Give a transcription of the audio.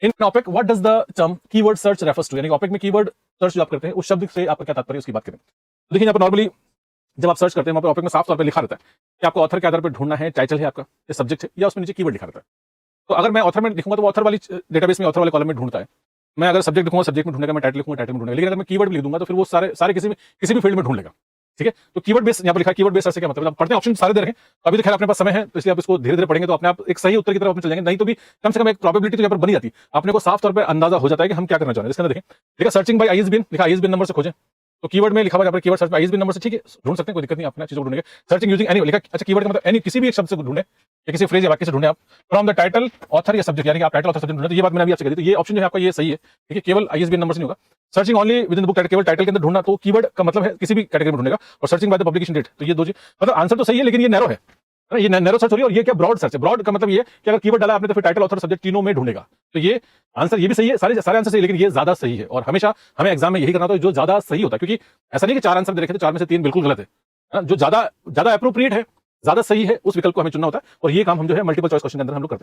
In OPAC what does the term keyword search refers to, यानी OPAC में keyword search जो आप करते हैं उस शब्द से आपका क्या तात्पर्य है उसकी बात करें। तो देखिए यहाँ पर नॉर्मली जब आप सर्च करते हैं वहां पर ऑपिक में साफ तौर पर लिखा रहता है कि आपको ऑथर के आधार पर ढूंढना है, टाइटल है आपका, ये सब्जेक्ट है, या उसमें नीचे कीवर्ड लिखा रहता है। तो अगर मैं ऑथर में लिखूंगा तो वो ऑथर वाली डेटाबेस में ऑथर वाले कॉलम में ढूंढता है। मैं अगर सब्जेक्ट लिखूंगा सब्जेक्ट में ढूंढेगा, मैं टाइटल लिखूंगा टाइटल में ढूंढेगा, लेकिन अगर मैं कीवर्ड लिख दूंगा तो फिर वो सारे किसी भी फील्ड में ढूंढ लेगा। ठीक है, तो कीवर्ड बेस यहाँ पर लिखा है। कीवर्ड बेस से क्या मतलब, आप पढ़ते हैं ऑप्शन सारे दे रहे हैं, अभी तो खैर अपने पास समय है तो इसलिए आप इसको धीरे धीरे पढ़ेंगे तो अपने आप एक सही उत्तर की तरफ अपने चल जाएंगे, नहीं तो भी कम से कम एक प्रोबेबिलिटी तो यहाँ पर बनी जाती है, अपने को साफ तौर पर अंदाजा हो जाता है कि हम क्या करना चाह रहे हैं। इसके अंदर देखें, लिखा सर्चिंग बाय आईएसबीएन, लिखा आईएसबीएन नंबर से खोजें, तो कीवर्ड में लिखा हुआ है कीवर्ड सर्च में आईएसबीएन नंबर से, ठीक है, ढूंढ सकते हैं, कोई दिक्कत नहीं, अपने चीजों को ढूंढेंगे। सर्चिंग यूजिंग एनी, लिखा अच्छा कीवर्ड का मतलब एनी, किसी भी एक शब्द से ढूंढे या किसी फ्रेज या वाक्य से ढूंढे आप, फ्रॉम द टाइटल ऑथर या सब्जेक्ट, यानी कि आप टाइटल ऑथर सब्जेक्ट ढूंढे। तो ये बात मैंने अभी आपसे कही, तो ये ऑप्शन जो है आपका ये सही है, ठीक है, केवल आईएसबीएन नंबर से नहीं होगा। Searching only with in the book title, केवल टाइटल के अंदर ढूंढना, तो कीवर्ड का मतलब है किसी भी कैटेगरी में ढूंढेगा। और searching by the publication date, तो ये दो चीज, मतलब आंसर तो सही है लेकिन ये नैरो है ना, ये नैरो सर्च हो रही है। और ये क्या ब्रॉड सर्च है, ब्रॉड का मतलब ये है कि अगर कीवर्ड डाला आपने तो फिर टाइटल ऑथर सब्जेक्ट तीनों में ढूंढेगा। तो ये आंसर ये भी सही है, सारे आंसर सही है, लेकिन ये ज्यादा सही है। और हमेशा हमें एग्जाम में यही करना होता है जो ज्यादा सही होता है, क्योंकि ऐसा नहीं कि 4 आंसर दे रखे तो 4 में से 3 बिल्कुल गलत है। जो ज्यादा एप्रोप्रिएट है, ज्यादा सही है, उस विकल्प को हमें चुनना होता है। और ये काम हम जो है मल्टीपल चॉइस क्वेश्चन के अंदर हम लोग करते हैं।